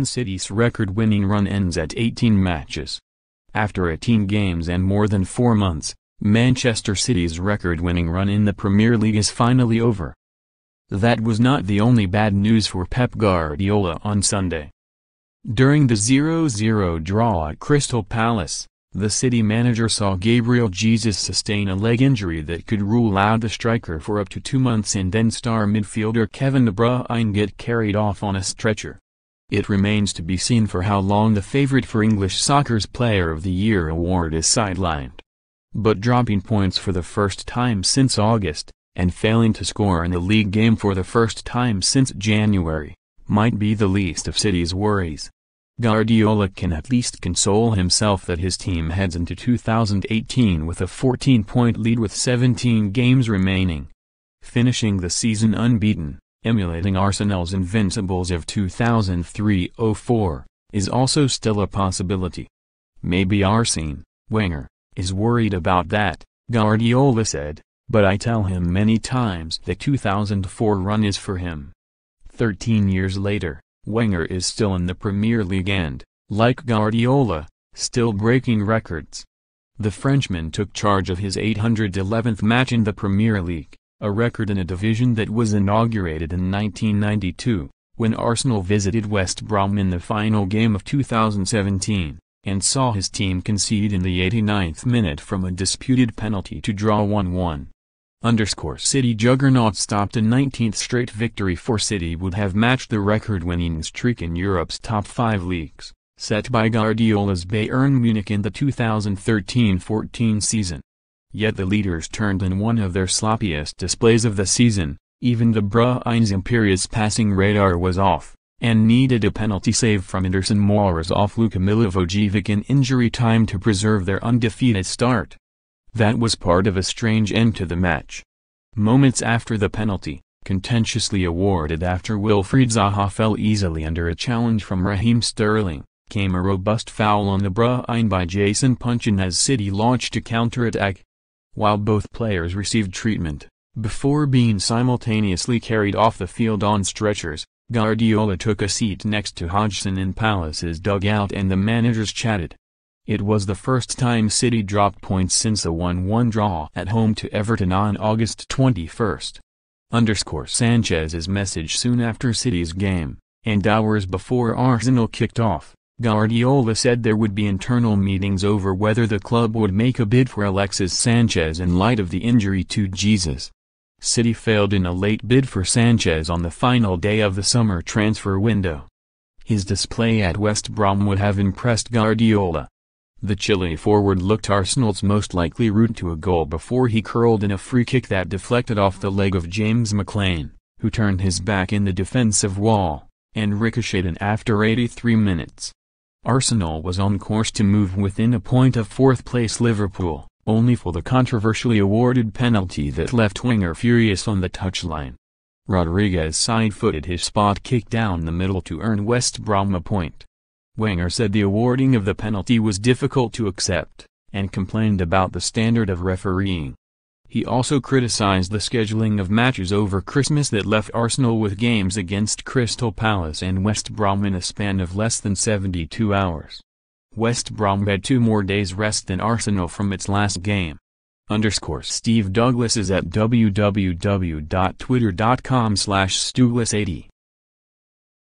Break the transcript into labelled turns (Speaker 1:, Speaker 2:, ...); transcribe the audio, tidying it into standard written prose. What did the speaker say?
Speaker 1: City's record-winning run ends at 18 matches. After 18 games and more than 4 months, Manchester City's record-winning run in the Premier League is finally over. That was not the only bad news for Pep Guardiola on Sunday. During the 0-0 draw at Crystal Palace, the City manager saw Gabriel Jesus sustain a leg injury that could rule out the striker for up to 2 months and then star midfielder Kevin De Bruyne get carried off on a stretcher. It remains to be seen for how long the favourite for English soccer's Player of the Year award is sidelined. But dropping points for the first time since August, and failing to score in a league game for the first time since January, might be the least of City's worries. Guardiola can at least console himself that his team heads into 2018 with a 14-point lead with 17 games remaining. Finishing the season unbeaten, emulating Arsenal's Invincibles of 2003-04, is also still a possibility. Maybe Arsene Wenger is worried about that, Guardiola said, but I tell him many times the 2004 run is for him. 13 years later, Wenger is still in the Premier League and, like Guardiola, still breaking records. The Frenchman took charge of his 811th match in the Premier League, a record in a division that was inaugurated in 1992, when Arsenal visited West Brom in the final game of 2017, and saw his team concede in the 89th minute from a disputed penalty to draw 1-1. City juggernaut stopped a 19th straight victory for City would have matched the record-winning streak in Europe's top 5 leagues, set by Guardiola's Bayern Munich in the 2013-14 season. Yet the leaders turned in one of their sloppiest displays of the season. Even De Bruyne's imperious passing radar was off, and needed a penalty save from Ederson Moraes off Luka Milivojevic in injury time to preserve their undefeated start. That was part of a strange end to the match. Moments after the penalty, contentiously awarded after Wilfried Zaha fell easily under a challenge from Raheem Sterling, came a robust foul on De Bruyne by Jason Punchin as City launched a counter-attack. While both players received treatment, before being simultaneously carried off the field on stretchers, Guardiola took a seat next to Hodgson in Palace's dugout and the managers chatted. It was the first time City dropped points since a 1-1 draw at home to Everton on August 21. Sanchez's message soon after City's game, and hours before Arsenal kicked off, Guardiola said there would be internal meetings over whether the club would make a bid for Alexis Sanchez in light of the injury to Jesus. City failed in a late bid for Sanchez on the final day of the summer transfer window. His display at West Brom would have impressed Guardiola. The Chile forward looked Arsenal's most likely route to a goal before he curled in a free kick that deflected off the leg of James McClean, who turned his back in the defensive wall, and ricocheted in after 83 minutes. Arsenal was on course to move within a point of fourth-place Liverpool, only for the controversially awarded penalty that left Wenger furious on the touchline. Rodriguez side-footed his spot kick down the middle to earn West Brom a point. Wenger said the awarding of the penalty was difficult to accept, and complained about the standard of refereeing. He also criticized the scheduling of matches over Christmas that left Arsenal with games against Crystal Palace and West Brom in a span of less than 72 hours. West Brom had 2 more days rest than Arsenal from its last game. Steve Douglas is at www.twitter.com/Stuglis80.